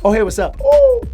Oh, hey, what's up? Oh.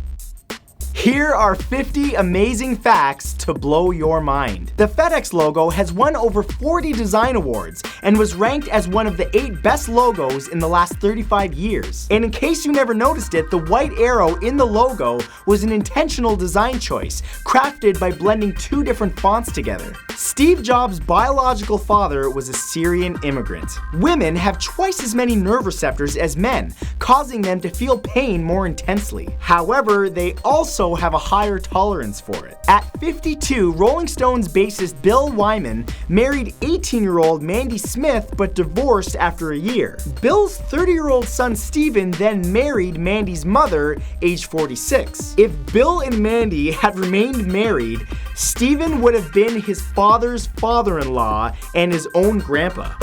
Here are 50 amazing facts to blow your mind. The FedEx logo has won over 40 design awards and was ranked as one of the 8 best logos in the last 35 years. And in case you never noticed it, the white arrow in the logo was an intentional design choice, crafted by blending 2 different fonts together. Steve Jobs' biological father was a Syrian immigrant. Women have twice as many nerve receptors as men, causing them to feel pain more intensely. However, they also have a higher tolerance for it. At 52, Rolling Stones bassist Bill Wyman married 18-year-old Mandy Smith but divorced after a year. Bill's 30-year-old son Steven then married Mandy's mother, age 46. If Bill and Mandy had remained married, Steven would have been his father's father-in-law and his own grandpa.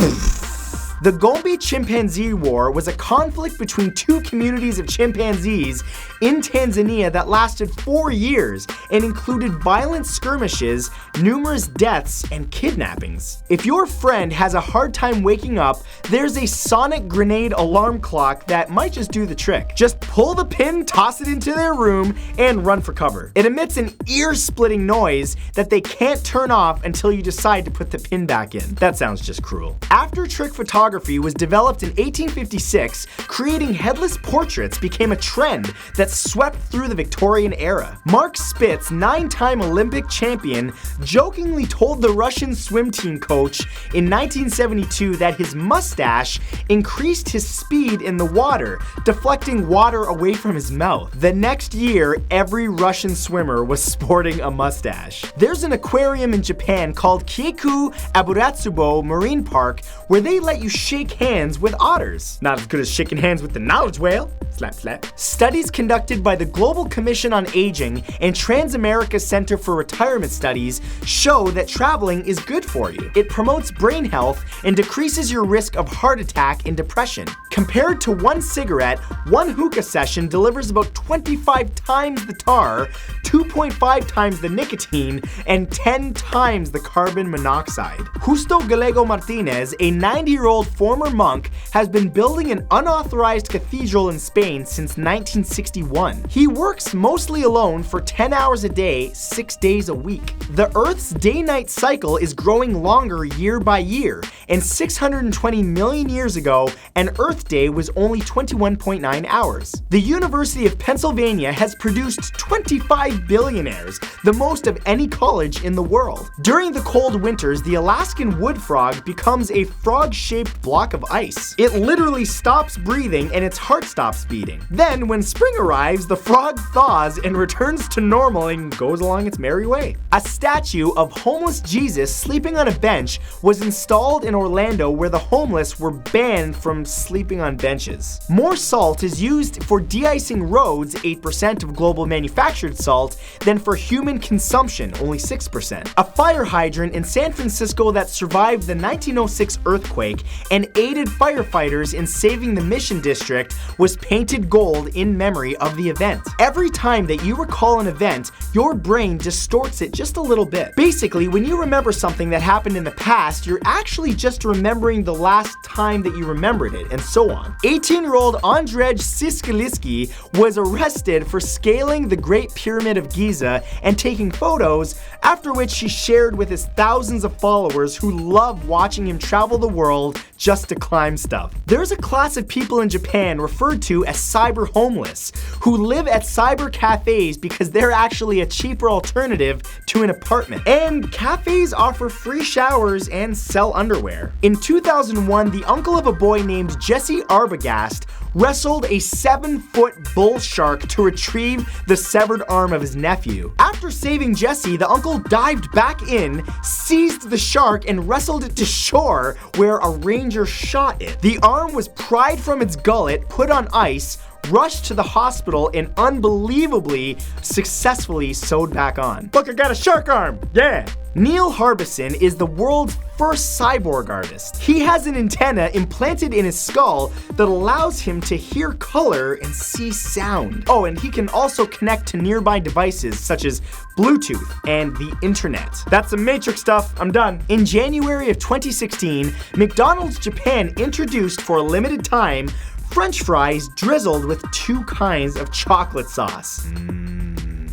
The Gombe Chimpanzee War was a conflict between 2 communities of chimpanzees in Tanzania that lasted 4 years and included violent skirmishes, numerous deaths, and kidnappings. If your friend has a hard time waking up, there's a sonic grenade alarm clock that might just do the trick. Just pull the pin, toss it into their room, and run for cover. It emits an ear-splitting noise that they can't turn off until you decide to put the pin back in. That sounds just cruel. After trick photography was developed in 1856, creating headless portraits became a trend that swept through the Victorian era. Mark Spitz, 9-time Olympic champion, jokingly told the Russian swim team coach in 1972 that his mustache increased his speed in the water, deflecting water away from his mouth. The next year, every Russian swimmer was sporting a mustache. There's an aquarium in Japan called Keiku Aburatsubo Marine Park where they let you shake hands with otters. Not as good as shaking hands with the knowledge whale. Slap, slap. Studies conducted by the Global Commission on Aging and Transamerica Center for Retirement Studies show that traveling is good for you. It promotes brain health and decreases your risk of heart attack and depression. Compared to 1 cigarette, 1 hookah session delivers about 25 times the tar, 2.5 times the nicotine, and 10 times the carbon monoxide. Justo Gallego Martinez, a 90-year-old former monk, has been building an unauthorized cathedral in Spain since 1961. He works mostly alone for 10 hours a day, 6 days a week. The Earth's day-night cycle is growing longer year by year, and 620 million years ago, an Earth day was only 21.9 hours. The University of Pennsylvania has produced 25 billionaires, the most of any college in the world. During the cold winters, the Alaskan wood frog becomes a frog-shaped block of ice. It literally stops breathing and its heart stops beating. Then, when spring arrives, the frog thaws and returns to normal and goes along its merry way. A statue of homeless Jesus sleeping on a bench was installed in Orlando where the homeless were banned from sleeping on benches. More salt is used for de-icing roads, 8% of global manufactured salt, than for human consumption, only 6%. A fire hydrant in San Francisco that survived the 1906 earthquake and aided firefighters in saving the Mission District was painted gold in memory of the event. Every time that you recall an event, your brain distorts it just a little bit. Basically, when you remember something that happened in the past, you're actually just remembering the last time that you remembered it, and so on. 18-year-old Andrzej Siskaliski was arrested for scaling the Great Pyramid of Giza and taking photos, after which he shared with his thousands of followers who love watching him travel the world just to climb stuff. There's a class of people in Japan referred to as cyber homeless, who live at cyber cafes because they're actually a cheaper alternative to an apartment. And cafes offer free showers and sell underwear. In 2001, the uncle of a boy named Jesse Arbogast wrestled a 7-foot bull shark to retrieve the severed arm of his nephew. After saving Jesse, the uncle dived back in, seized the shark, and wrestled it to shore where a ranger shot it. The arm was pried from its gullet, put on ice, rushed to the hospital, and unbelievably successfully sewed back on. Look, I got a shark arm! Yeah! Neal Harbison is the world's first cyborg artist. He has an antenna implanted in his skull that allows him to hear color and see sound. Oh, and he can also connect to nearby devices such as Bluetooth and the internet. That's some Matrix stuff. I'm done. In January of 2016, McDonald's Japan introduced for a limited time French fries drizzled with 2 kinds of chocolate sauce.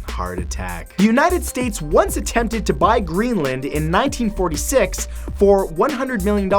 Heart attack. The United States once attempted to buy Greenland in 1946 for $100 million.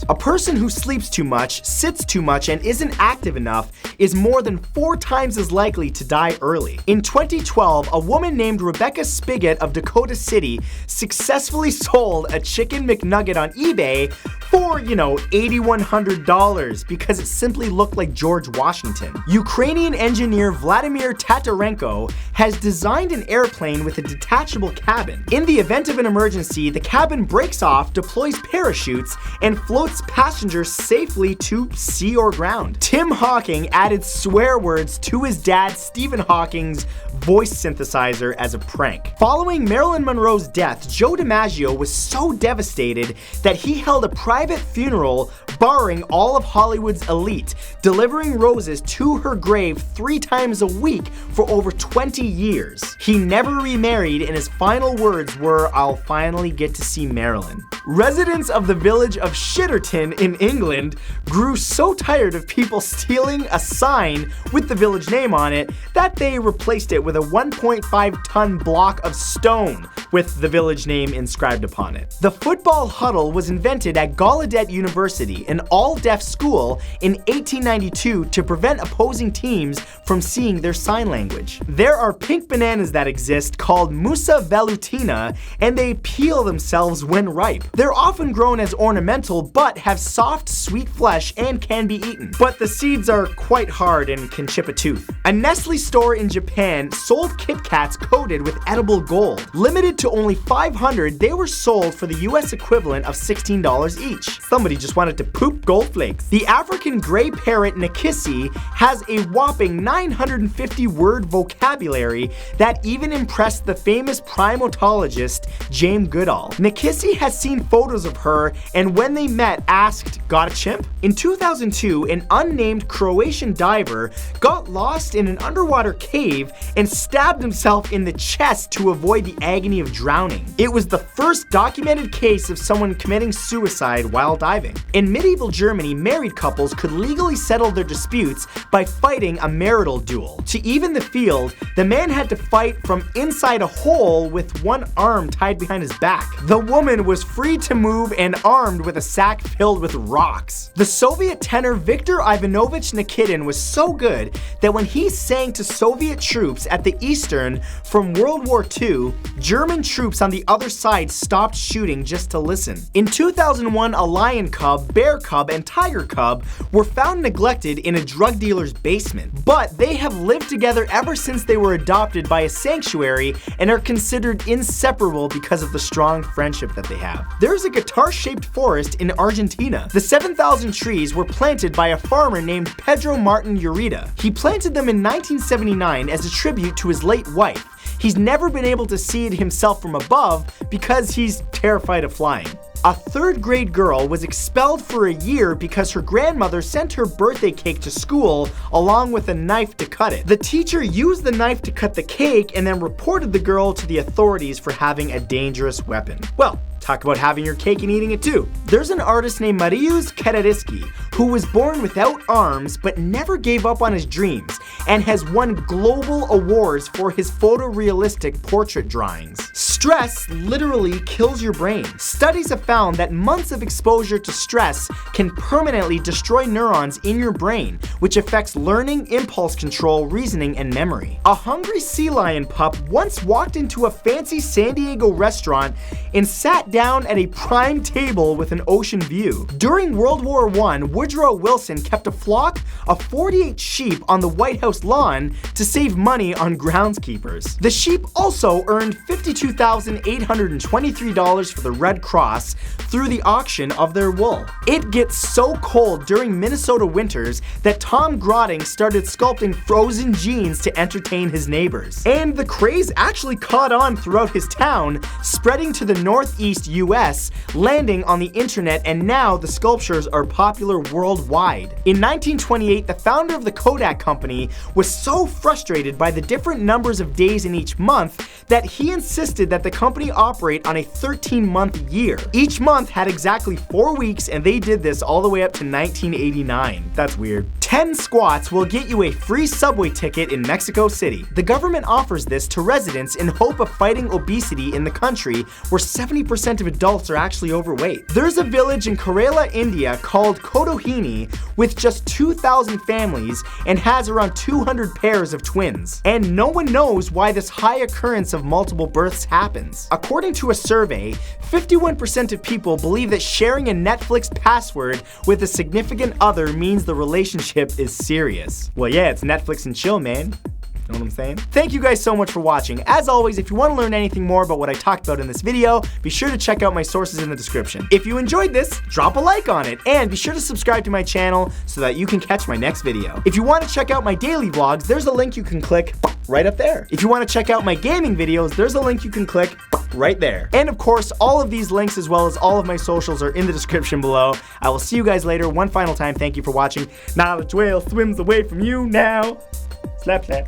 A person who sleeps too much, sits too much, and isn't active enough is more than 4 times as likely to die early. In 2012, a woman named Rebecca Spigot of Dakota City successfully sold a Chicken McNugget on eBay for, $8,100 because it simply looked like George Washington. Ukrainian engineer Vladimir Tatarenko has designed an airplane with a detachable cabin. In the event of an emergency, the cabin breaks off, deploys parachutes, and floats passengers safely to sea or ground. Tim Hawking added swear words to his dad Stephen Hawking's voice synthesizer as a prank. Following Marilyn Monroe's death, Joe DiMaggio was so devastated that he held a private funeral barring all of Hollywood's elite, delivering roses to her grave 3 times a week for over 20 years. He never remarried, and his final words were, "I'll finally get to see Marilyn." Residents of the village of Shitterton in England grew so tired of people stealing a sign with the village name on it that they replaced it with a 1.5-ton block of stone with the village name inscribed upon it. The football huddle was invented at Gallaudet University, an all-deaf school, in 1892 to prevent opposing teams from seeing their sign language. There are pink bananas that exist called Musa velutina, and they peel themselves when ripe. They're often grown as ornamental, but have soft, sweet flesh and can be eaten. But the seeds are quite hard and can chip a tooth. A Nestle store in Japan sold Kit Kats coated with edible gold. Limited to only 500, they were sold for the US equivalent of $16 each. Somebody just wanted to poop gold flakes. The African gray parrot Nikisi has a whopping 950-word vocabulary that even impressed the famous primatologist James Goodall. Nikisi has seen photos of her, and when they met, asked, "Got a chimp?" In 2002, an unnamed Croatian diver got lost in an underwater cave and stabbed himself in the chest to avoid the agony of drowning. It was the first documented case of someone committing suicide while diving. In medieval Germany, married couples could legally settle their disputes by fighting a marital duel. To even the field, the man had to fight from inside a hole with one arm tied behind his back. The woman was free to move and armed with a sack filled with rocks. The Soviet tenor Viktor Ivanovich Nikitin was so good that when he sang to Soviet troops at the Eastern from World War II, German troops on the other side stopped shooting just to listen. In 2001, a lion cub, bear cub, and tiger cub were found neglected in a drug dealer's basement, but they have lived together ever since they were adopted by a sanctuary and are considered inseparable because of the strong friendship that they have. There's a guitar-shaped forest in Argentina. The 7,000 trees were planted by a farmer named Pedro Martin Ureta. He planted them in 1979 as a tribute to his late wife. He's never been able to see it himself from above because he's terrified of flying. A 3rd grade girl was expelled for a year because her grandmother sent her birthday cake to school along with a knife to cut it. The teacher used the knife to cut the cake and then reported the girl to the authorities for having a dangerous weapon. Well, talk about having your cake and eating it too. There's an artist named Mariusz Karadyski who was born without arms but never gave up on his dreams and has won global awards for his photorealistic portrait drawings. Stress literally kills your brain. Studies have found that months of exposure to stress can permanently destroy neurons in your brain, which affects learning, impulse control, reasoning, and memory. A hungry sea lion pup once walked into a fancy San Diego restaurant and sat down at a prime table with an ocean view. During World War I, Woodrow Wilson kept a flock of 48 sheep on the White House lawn to save money on groundskeepers. The sheep also earned $52,823 for the Red Cross through the auction of their wool. It gets so cold during Minnesota winters that Tom Grotting started sculpting frozen jeans to entertain his neighbors. And the craze actually caught on throughout his town, spreading to the northeast US, landing on the internet, and now the sculptures are popular worldwide. In 1928, the founder of the Kodak company was so frustrated by the different numbers of days in each month that he insisted that that the company operate on a 13-month year. Each month had exactly 4 weeks, and they did this all the way up to 1989. That's weird. 10 squats will get you a free subway ticket in Mexico City. The government offers this to residents in hope of fighting obesity in the country, where 70% of adults are actually overweight. There's a village in Kerala, India called Kodohini with just 2,000 families and has around 200 pairs of twins. And no one knows why this high occurrence of multiple births happens. According to a survey, 51% of people believe that sharing a Netflix password with a significant other means the relationship is serious. Well, yeah, it's Netflix and chill, man. Know what I'm saying? Thank you guys so much for watching. As always, if you want to learn anything more about what I talked about in this video, be sure to check out my sources in the description. If you enjoyed this, drop a like on it, and be sure to subscribe to my channel so that you can catch my next video. If you want to check out my daily vlogs, there's a link you can click right up there. If you want to check out my gaming videos, there's a link you can click right there. And of course, all of these links as well as all of my socials are in the description below. I will see you guys later. One final time, thank you for watching. Knowledge whale swims away from you now. Slap, slap.